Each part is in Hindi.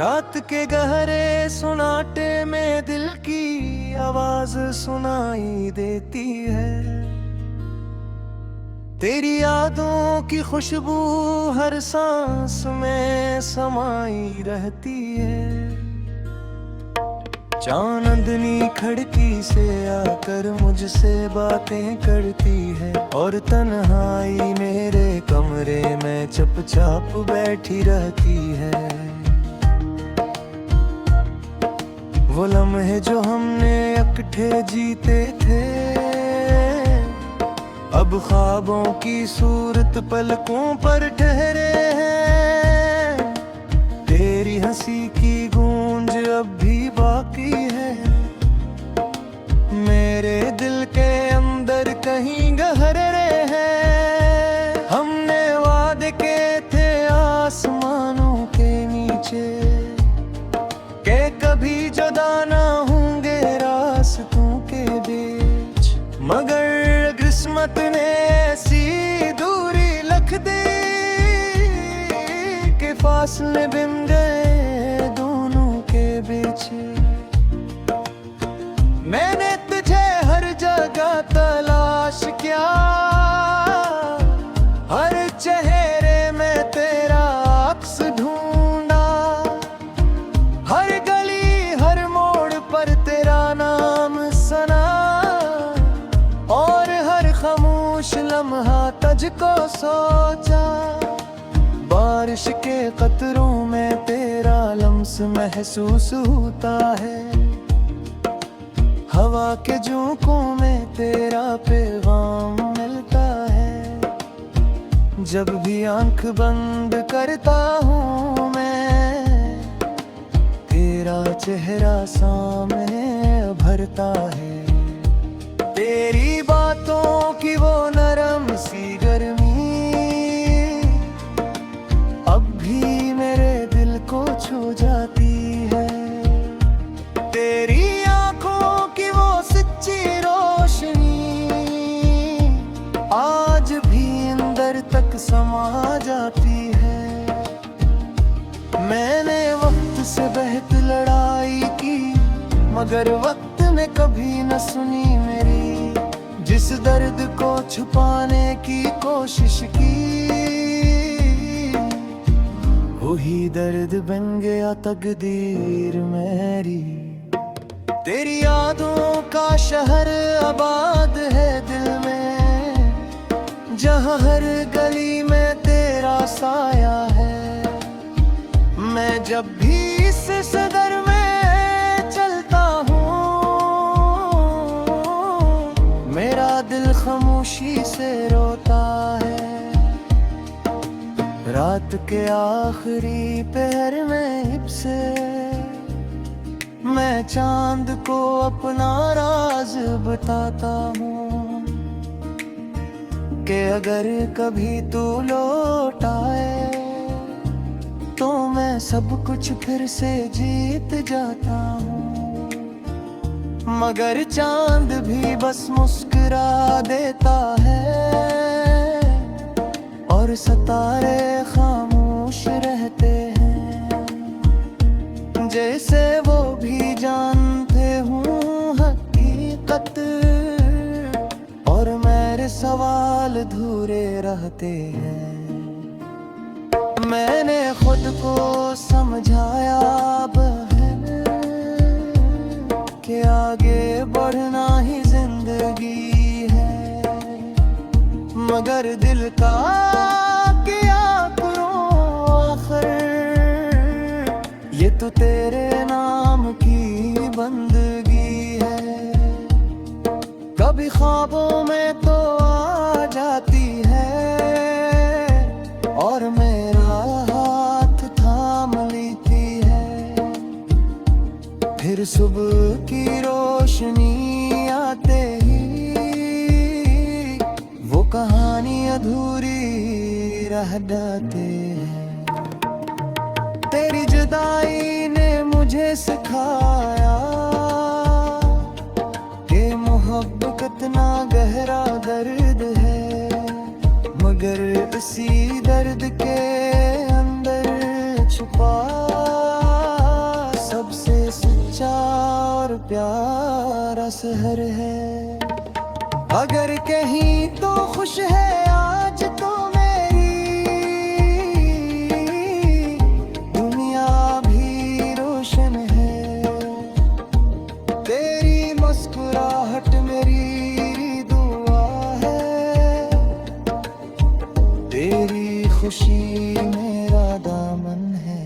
रात के गहरे सुनाटे में दिल की आवाज सुनाई देती है। तेरी यादों की खुशबू हर सांस में समाई रहती है। चांदनी खिड़की से आकर मुझसे बातें करती है और तन्हाई मेरे कमरे में चुपचाप बैठी रहती है। वो लम्हे जो हमने इकट्ठे जीते थे, अब ख्वाबों की सूरत पलकों पर ठहरे हैं। तेरी हंसी की गूंज अब भी बाकी है मेरे दिल के अंदर कहीं गहरे हैं। हमने वादे के थे आसमानों के नीचे के कभी जुदा ना होंगे रास्तों के बीच, मगर किस्मत ने ऐसी दूरी लिख दी कि फासले बिन गए दोनों के बीच। मैंने तुझे हर जगह तलाश किया, हर चेहरे में तेरा अक्स ढूंढा, हर गली हर मोड़ पर तेरा नाम सुना, और हर खामोश लम्हा तुझको सोचा। बारिश के कतरों में तेरा लम्स महसूस होता है, हवा के झोंकों में तेरा पैगाम मिलता है। जब भी आंख बंद करता हूँ मैं, तेरा चेहरा सामने भरता है। तेरी बातों की वो नरम सी गर्मी अब भी मेरे दिल को छू जाती है। तेरी आंखों की वो सच्ची रोशनी आज भी अंदर तक समा जाती है। मैंने वक्त से बेहद लड़ाई की, मगर वक्त ने कभी न सुनी मेरी। जिस दर्द को छुपाने की कोशिश की, वही दर्द बन गया तकदीर मेरी। तेरी यादों का शहर आबाद है दिल में, जहाँ हर गली में तेरा साया है। मैं जब भी इस सदर में चलता हूँ, मेरा दिल खामोशी से रोता है। रात के आखिरी पहर में हिप से मैं चांद को अपना राज बताता हूँ कि अगर कभी तू लौट आए तो मैं सब कुछ फिर से जीत जाता हूँ। मगर चांद भी बस मुस्कुरा देता है और सितारे खामोश रहते हैं, जैसे वो भी जानते हूँ हकीकत, और मेरे सवाल अधूरे रहते हैं। मैंने खुद को समझाया बहन कि आगे बढ़ना ही जिंदगी है, मगर दिल का किया करो आखिर, ये तो तेरे नाम की बंदगी है। कभी ख्वाबों में तो आ जाती है और मेरा हाथ थाम लेती है, फिर सुबह की रोशनी आते ही वो कहानी अधूरी रह जाते हैं। तेरी जुदाई ने मुझे सिखाया कि मोहब्बत कितना गहरा दर्द है, मगर इसी दर्द के अंदर छुपा और प्यारा शहर है। अगर कहीं तो खुश है आज तो मेरी दुनिया भी रोशन है। तेरी मुस्कुराहट मेरी दुआ है, तेरी खुशी मेरा दामन है।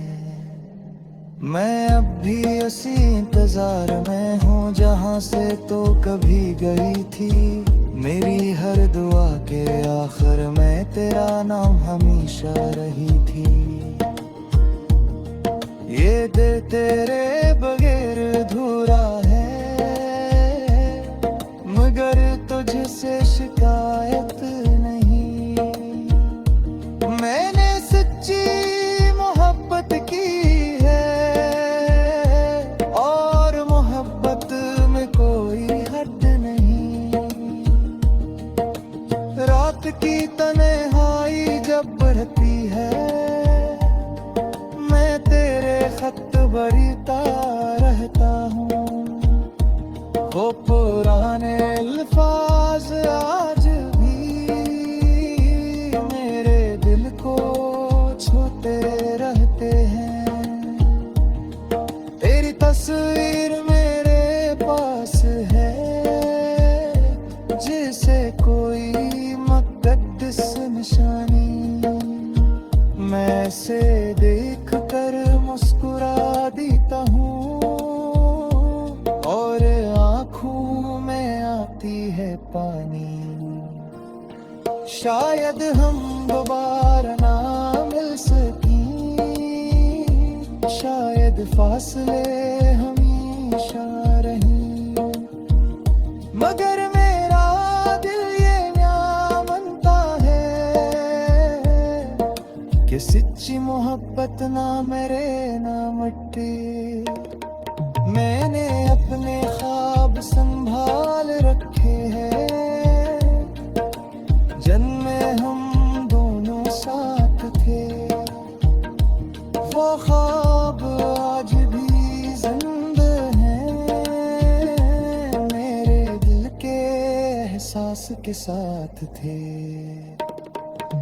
मैं अब भी उसी इंतजार में हूँ जहाँ से तो कभी गई थी। मेरी हर दुआ के आखिर में तेरा नाम हमेशा रही थी। ये दिल तेरे बगैर अधूरा है, मगर तुझसे शिकायत नहीं। मैंने सच्ची मोहब्बत की है और मोहब्बत में कोई हद नहीं। रात की तन्हाई जब बढ़ती है, मैं तेरे खत भरता रहता हूँ। वो पुराने अल्फाज आज भी मेरे दिल को छूते रहते हैं। तेरी तस्वीर मेरे पास है, जिसे कोई मुक़द्दस निशानी। मैं से देख कर मुस्कुरा देता हूँ और आँखों में आती है पानी। शायद हम दोबारा ना मिल सकें, शायद फासले हमेशा रहें, मगर मेरा दिल ये मानता है कि सच्ची मोहब्बत ना मरे ना मिटे। मैंने अपने ख्वाब संभाल रखे हैं, जन्मे हम दोनों साथ थे। वो ख्वाब आज भी जिंदा हैं, मेरे दिल के एहसास के साथ थे।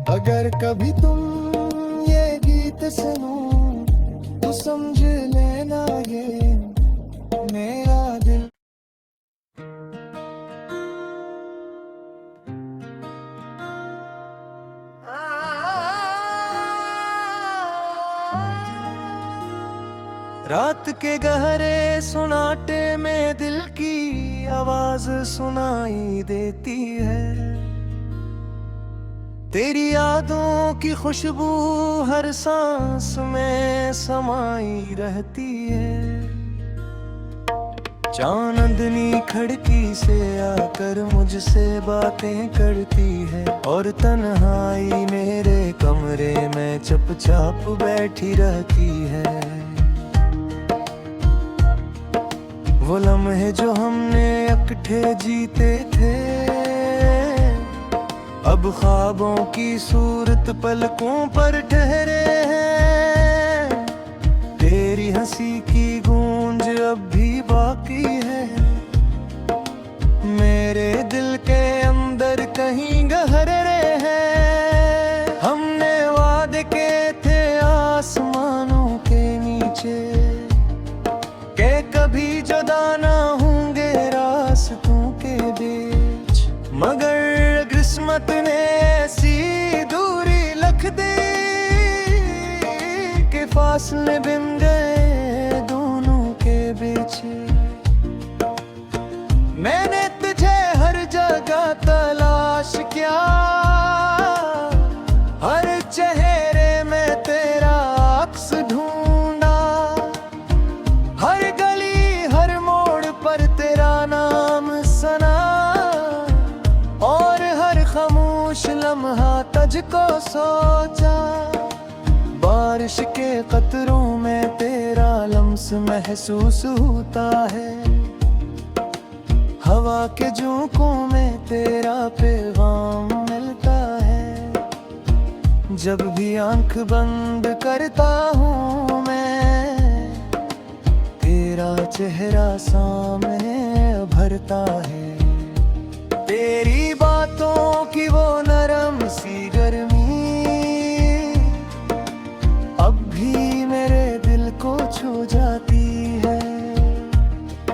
अगर कभी तुम ये गीत सुनो तो समझ लेना ये मेरा दिल। रात के गहरे सुनाटे में दिल की आवाज सुनाई देती है। तेरी यादों की खुशबू हर सांस में समाई रहती है। चांदनी खिड़की से आकर मुझसे बातें करती है और तन्हाई मेरे कमरे में चुपचाप बैठी रहती है। वो लम्हे जो हमने इकट्ठे जीते थे, अब ख्वाबों की सूरत पलकों पर ठहरे हैं। तेरी हंसी की गूंज अब भी बाकी है, मेरे दिल के अंदर कहीं गहरे हैं। हमने वादे के थे आसमानों के नीचे, के कभी जुदा ना होंगे रास्तों के बीच, मगर किस्मत ने ऐसी दूरी लिख दी कि फासले बिन गए दोनों के बीच। मैंने तुझे हर जगह तलाश किया, हर चेहरे में तेरा अक्स ढूंढा, हर गली हर मोड़ पर तेरा नाम सुना, और हर खामोश लम्हा तुझको सोचा। बारिश के कतरों में तेरा लम्स महसूस होता है, हवा के झोंकों में तेरा पैगाम मिलता है। जब भी आंख बंद करता हूँ मैं, तेरा चेहरा सामने भरता है। तेरी बातों की वो नरम सी गर्मी अब भी मेरे दिल को छू जाती है।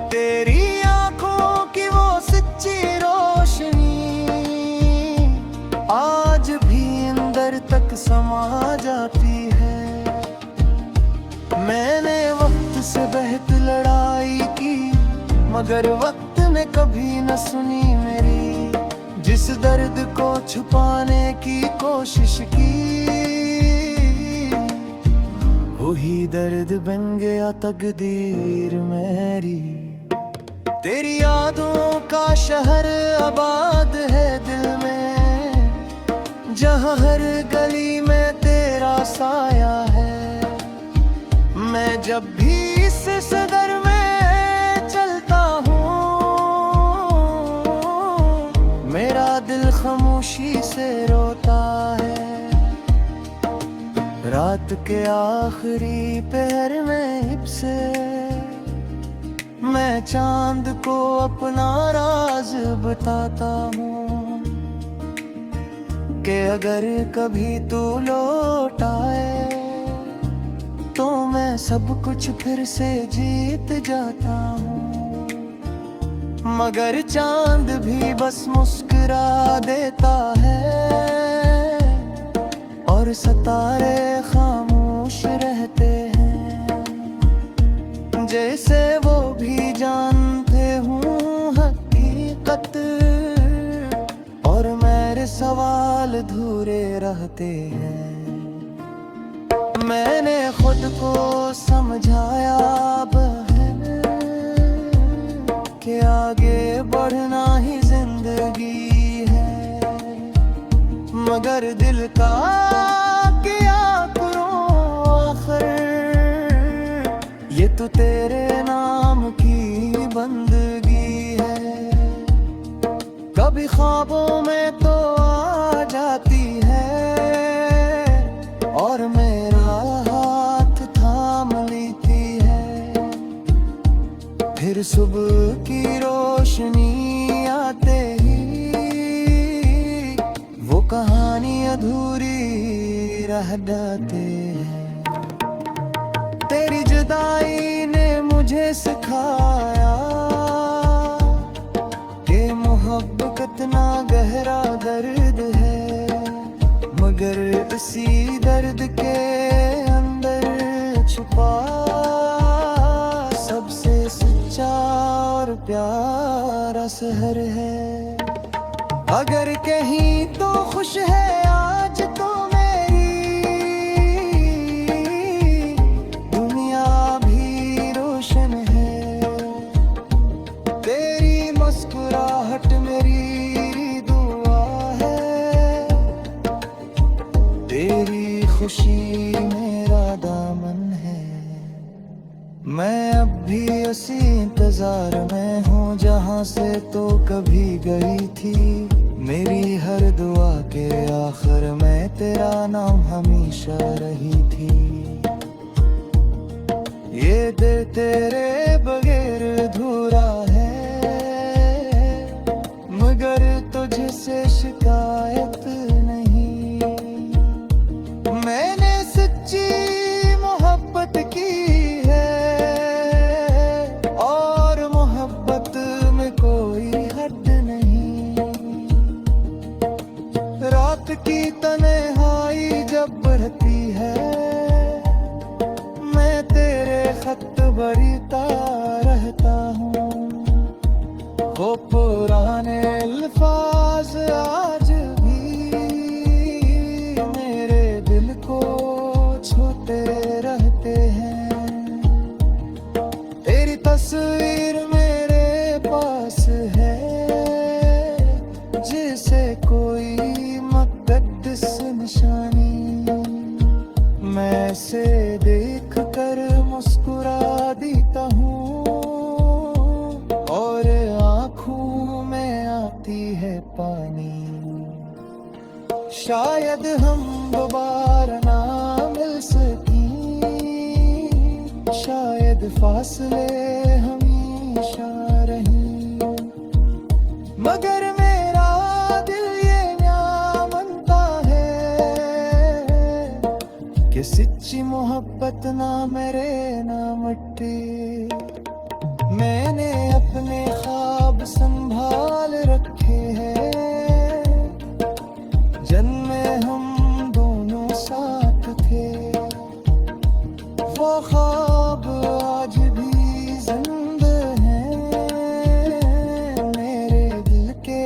तेरी आंखों की वो सच्ची रोशनी आज भी अंदर तक समा जाती है। मैंने वक्त से बेहद लड़ाई की, मगर वक्त ने कभी न सुनी मेरी। जिस दर्द को छुपाने की कोशिश की, वही दर्द बन गया तकदीर मेरी। तेरी यादों का शहर आबाद है दिल में, जहाँ हर गली में तेरा साया है। मैं जब भी इस सदर में चलता हूँ, मेरा दिल खामोशी से रोता है। रात के आखिरी पहर में हिप से मैं चांद को अपना राज बताता हूँ कि अगर कभी तू लौट आए तो मैं सब कुछ फिर से जीत जाता हूँ। मगर चांद भी बस मुस्कुरा देता है और सितारे खामोश रहते हैं, जैसे वो भी जानते हूँ हकीकत और मेरे सवाल अधूरे रहते हैं। मैंने खुद को समझाया बहन कि आगे बढ़ना ही जिंदगी है, मगर दिल का किया करो आखिर ये तो तेरे नाम की बंदगी है। कभी ख्वाबों में तो आ जाती है और मेरा हाथ थाम लेती है। फिर सुबह की रोशनी आते ही वो कहानी अधूरी रह जाते हैं। तेरी जुदाई ने मुझे सिखाया कि मोहब्बत कितना गहरा दर्द है, मगर इसी दर्द के अंदर छुपा सबसे सच्चा और प्यारा सहर है। अगर कहीं तो खुश है आज तो मेरी दुनिया भी रोशन है। तेरी मुस्कुराहट मेरी दुआ है, तेरी खुशी मेरा दामन है। मैं अब भी उसी इंतजार में हूँ जहाँ से तो कभी गई थी। मेरी हर दुआ के आखिर में तेरा नाम हमेशा रही थी। ये दिल तेरे बगैर अधूरा है, मगर तुझसे शिकायत नहीं। मैंने सच्ची मोहब्बत की है और मोहब्बत में कोई हद नहीं। रात की तन्हाई जब बढ़ती है, मैं तेरे खत भरता रहता हूँ। वो पुराने अल्फाज आज भी मेरे दिल को छूते रहते हैं। तेरी तस्वीर मेरे पास है, जिसे कोई मुक़द्दस निशानी। मैं से देख कर मुस्कुरा देता हूँ और आँखों में आती है पानी। शायद हम दोबारा ना मिल सकें, शायद शायद फासले हमेशा रही, मगर मेरा दिल ये न्याय मानता है कि सच्ची मोहब्बत ना मरे ना मिटे। मैंने अपने ख्वाब संभाल रखे हैं, जन्मे हम दोनों साथ थे, वो ख्वाब आज भी जिंदा हैं, मेरे दिल के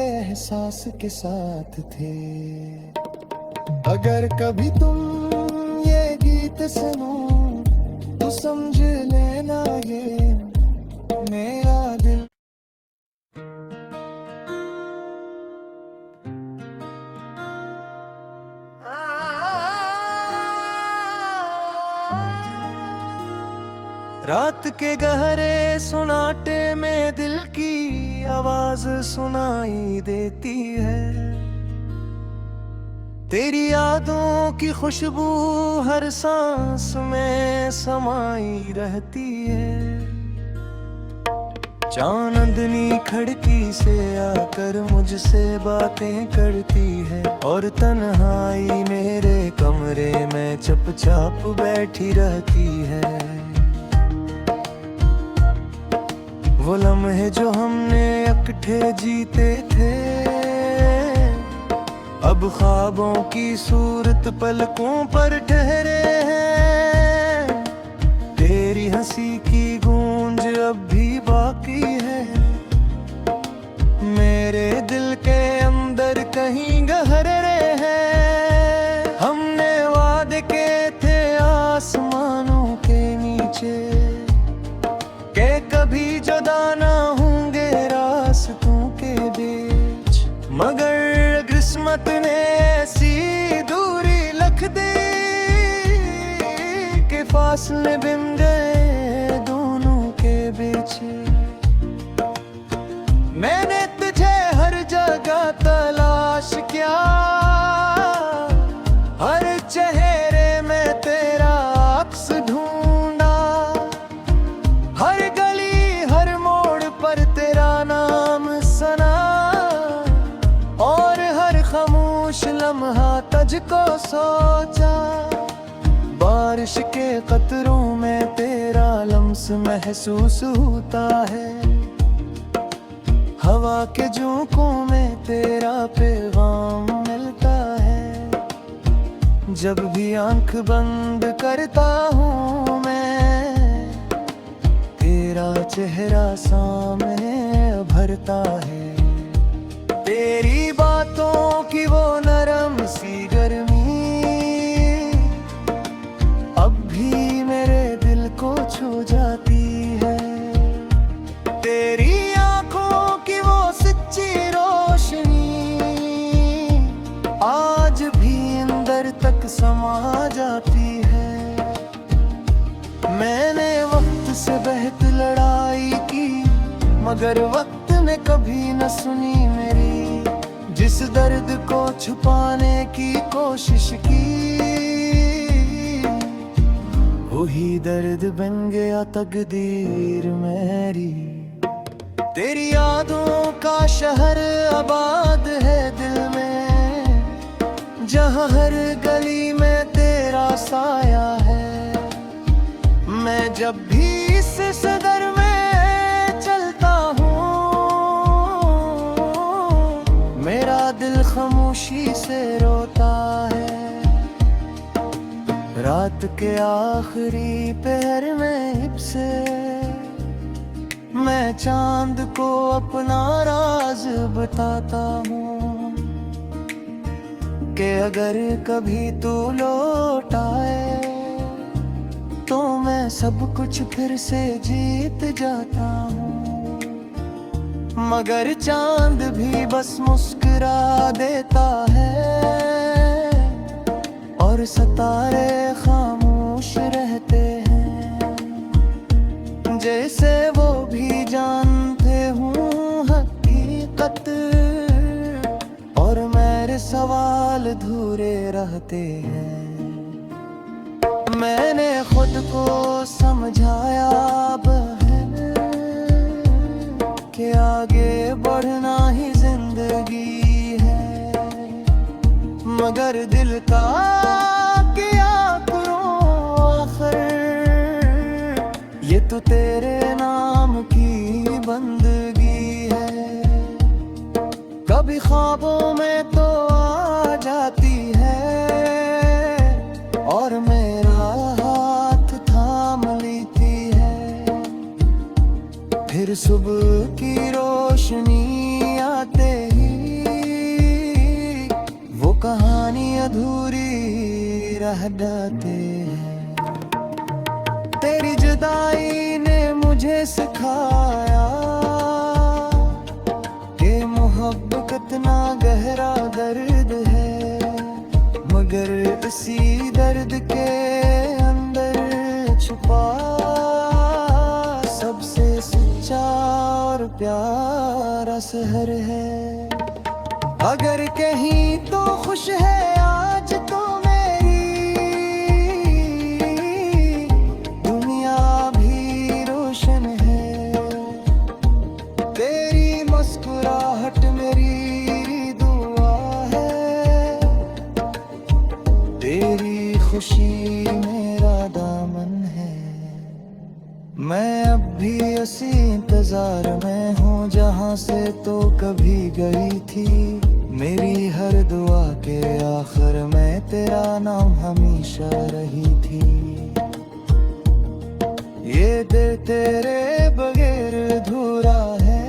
एहसास के साथ थे। अगर कभी तुम ये गीत सुनो तो समझ लेना ये मेरा दिल। रात के गहरे सुनाटे में दिल की आवाज सुनाई देती है, तेरी यादों की खुशबू हर सांस में समाई रहती है। चांदनी खिड़की से आकर मुझसे बातें करती है, और तन्हाई मेरे कमरे में चुपचाप बैठी रहती है। वो लम्हे जो हमने इकट्ठे जीते थे, अब ख्वाबों की सूरत पलकों पर ठहरे हैं। तेरी हंसी की गूंज अब भी बाकी है, मेरे दिल के अंदर कहीं गहरे हैं। हमने वादे के थे आसमानों के नीचे, के कभी जुदा ना होंगे रास्तों के बीच, मगर किस्मत ने ऐसी दूरी लिख दी कि फासले बिन गए दोनों के बीच। मैंने तुझे हर जगह तलाश किया, हर चेहरे में तेरा अक्स ढूंढा, हर गली हर मोड़ पर तेरा नाम सुना, और हर खामोश लम्हा तुझको सोचा। बारिश के कतरों में तेरा लम्स महसूस होता है, हवा के झोंकों में तेरा पैगाम मिलता है। जब भी आंख बंद करता हूँ मैं, तेरा चेहरा सामने भरता है। तेरी बातों की वो नरम सी गर्मी अब भी मेरे दिल को छू जाती है। तेरी आंखों की वो सच्ची रोशनी आज भी अंदर तक समा जाती है। मैंने वक्त से बेहद लड़ाई की, मगर वक्त ने कभी न सुनी मेरी। जिस दर्द को छुपाने की कोशिश की, वही दर्द बन गया तकदीर मेरी। तेरी यादों का शहर आबाद है दिल में, जहाँ हर गली में तेरा साया है। मैं जब भी इस सदर में चलता हूँ, मेरा दिल खामोशी से रोता है। रात के आखिरी पहर में हिप से मैं चांद को अपना राज बताता हूँ, कि अगर कभी तू लौट आए तो मैं सब कुछ फिर से जीत जाता हूँ। मगर चांद भी बस मुस्कुरा देता है, और सितारे खामोश रहते हैं, जैसे वो भी जानते हूँ हकीकत, और मेरे सवाल अधूरे रहते हैं। मैंने खुद को समझाया बहन कि आगे बढ़ना ही जिंदगी है, मगर दिल का किया करो आखिर, ये तो तेरे नाम की बंदगी है। कभी ख्वाबों में तो आ जाती है और मेरा हाथ थाम लेती है, फिर सुबह की रोशनी आते ही वो कहानी अधूरी रह जाते हैं। तेरी जुदाई ने मुझे सिखाया कि मोहब्बत कितना गहरा दर्द है, मगर इसी दर्द के अंदर छुपा सबसे सच्चा और प्यारा सहर है। अगर कहीं तो खुश है आज तो मेरी दुनिया भी रोशन है, तेरी मुस्कुराहट मेरी दुआ है, तेरी खुशी मेरा दामन है। मैं अब भी उसी इंतजार में हूँ जहाँ से तो कभी गई थी, मेरी हर दुआ के आखिर में तेरा नाम हमेशा रही थी। ये दिल तेरे बगैर अधूरा है,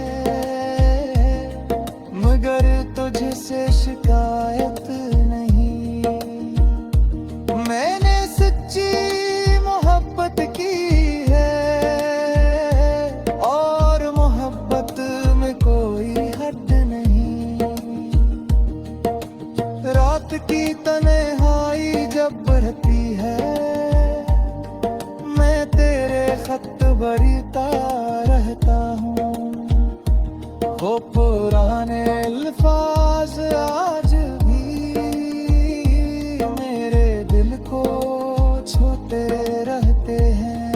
मगर तुझसे शिकायत नहीं। मैंने सच्ची मोहब्बत की है और मोहब्बत में कोई हद नहीं। रात की तन्हाई जब बढ़ती है, मैं तेरे खत भरता रहता हूँ, वो पुराने अल्फाज आज भी मेरे दिल को छूते रहते हैं।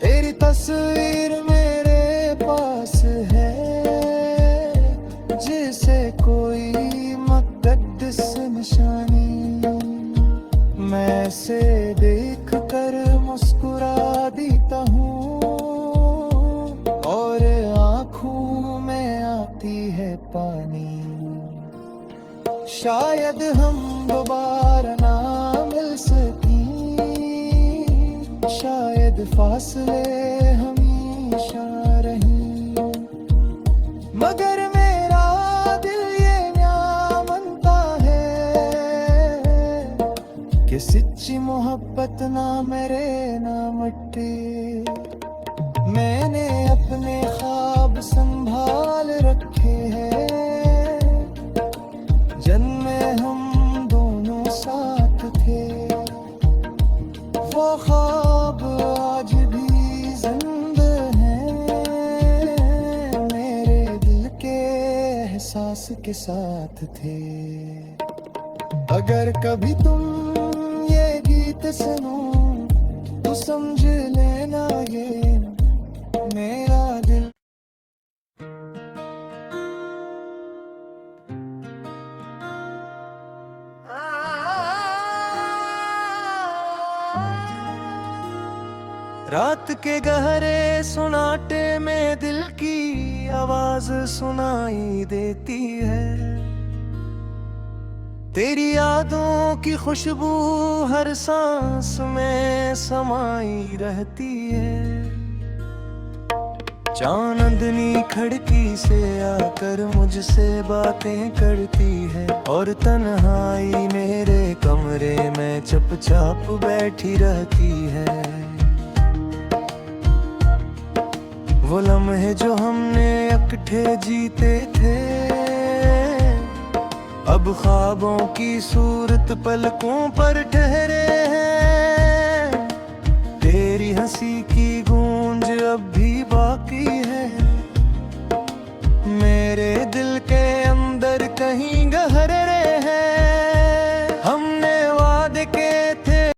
तेरी तस्वीर मेरे पास है जिसे कोई मुक़द्दस निशानी, मैं से देख कर मुस्कुरा देता हूँ और आँखों में आती है पानी। शायद हम दोबारा ना मिल सकें, शायद फासले हमेशा रहें, मगर मेरा दिल ये न्याय मानता है कि सच्ची मोहब्बत ना मेरे ना मिटे। मैंने अपने ख्वाब संभाल रखे हैं, जन्मे हम दोनों साथ थे, वो ख्वाब आज भी जिंदा हैं, मेरे दिल के एहसास के साथ थे। अगर कभी तुम ये गीत सुनो तो समझ लेना ये मेरा दिल। रात के गहरे सुनाटे में दिल की आवाज सुनाई देती है, तेरी यादों की खुशबू हर सांस में समाई रहती है। चांदनी खिड़की से आकर मुझसे बातें करती है और तन्हाई मेरे कमरे में चुपचाप बैठी रहती है। वो लम्हे जो हमने इकट्ठे जीते थे, अब ख्वाबों की सूरत पलकों पर ठहरे हैं। तेरी हंसी की